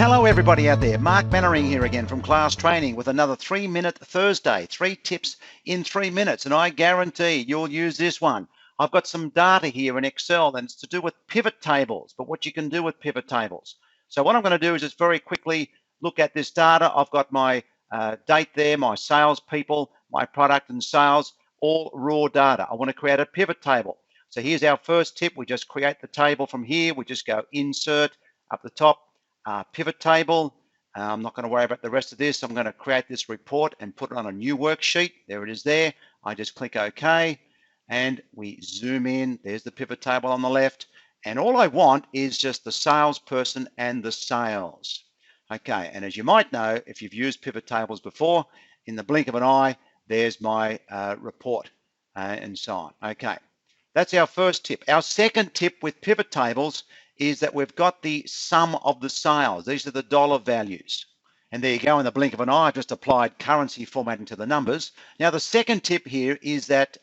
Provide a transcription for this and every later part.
hello everybody out there. Mark Mannering here again from Class Training with another 3-minute Thursday. 3 tips in 3 minutes, and I guarantee you'll use this one. I've got some data here in Excel, and it's to do with pivot tables, but what you can do with pivot tables. So what I'm going to do is just very quickly look at this data. I've got my date there, my sales people, my product and sales, all raw data. I want to create a pivot table. So here's our first tip. We just create the table from here. We just go insert up the top. Pivot table. I'm not going to worry about the rest of this. I'm going to create this report and put it on a new worksheet. There it is there. I just click OK and we zoom in. There's the pivot table on the left. And all I want is just the salesperson and the sales. Okay, and as you might know, if you've used pivot tables before, in the blink of an eye, there's my report and so on. Okay, that's our first tip. Our second tip with pivot tables is that we've got the sum of the sales. These are the dollar values. And there you go, in the blink of an eye, I've just applied currency formatting to the numbers. Now, the second tip here is that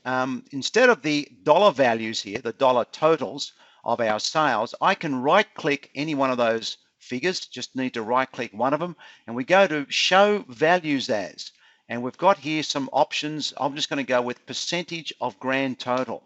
instead of the dollar values here, the dollar totals of our sales, I can right-click any one of those figures, just need to right-click one of them, and we go to Show Values As. And we've got here some options. I'm just going to go with percentage of grand total.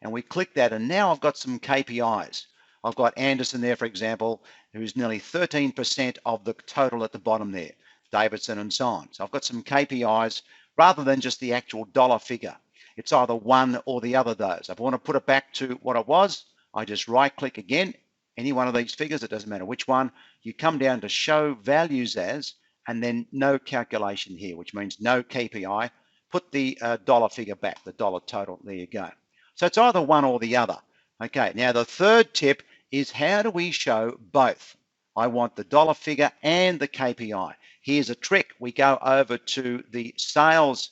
And we click that, and now I've got some KPIs. I've got Anderson there, for example, who's nearly 13% of the total at the bottom there, Davidson and so on. So I've got some KPIs rather than just the actual dollar figure. It's either one or the other of those. If I want to put it back to what it was, I just right-click again, any one of these figures, it doesn't matter which one. You come down to Show Values As, and then no calculation here, which means no KPI. Put the dollar figure back, the dollar total. There you go. So it's either one or the other. Okay, now the third tip is how do we show both? I want the dollar figure and the KPI. Here's a trick. We go over to the sales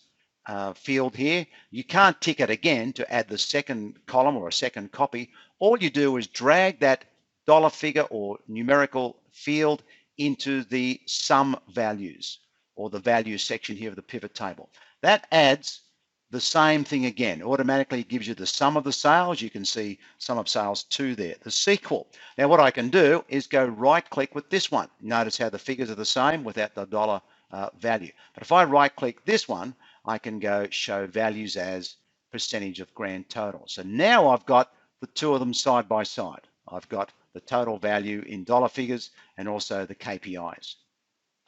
field here. You can't tick it again to add the second column or a second copy. All you do is drag that dollar figure or numerical field into the sum values or the values section here of the pivot table. That adds the same thing again. Automatically gives you the sum of the sales. You can see sum of sales 2 there, the sequel. Now what I can do is go right click with this one. Notice how the figures are the same without the dollar value. But if I right click this one, I can go Show Values As percentage of grand total. So now I've got the two of them side by side. I've got the total value in dollar figures and also the KPIs.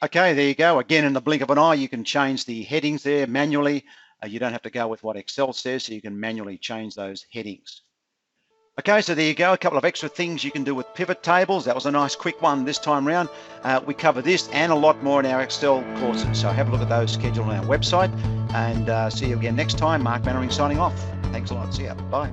Okay, there you go. Again, in the blink of an eye, you can change the headings there manually. You don't have to go with what Excel says, so you can manually change those headings. Okay, so there you go, a couple of extra things you can do with pivot tables. That was a nice quick one this time round. We cover this and a lot more in our Excel courses, so have a look at those scheduled on our website, and see you again next time. Mark Mannering signing off. Thanks a lot. See ya. Bye.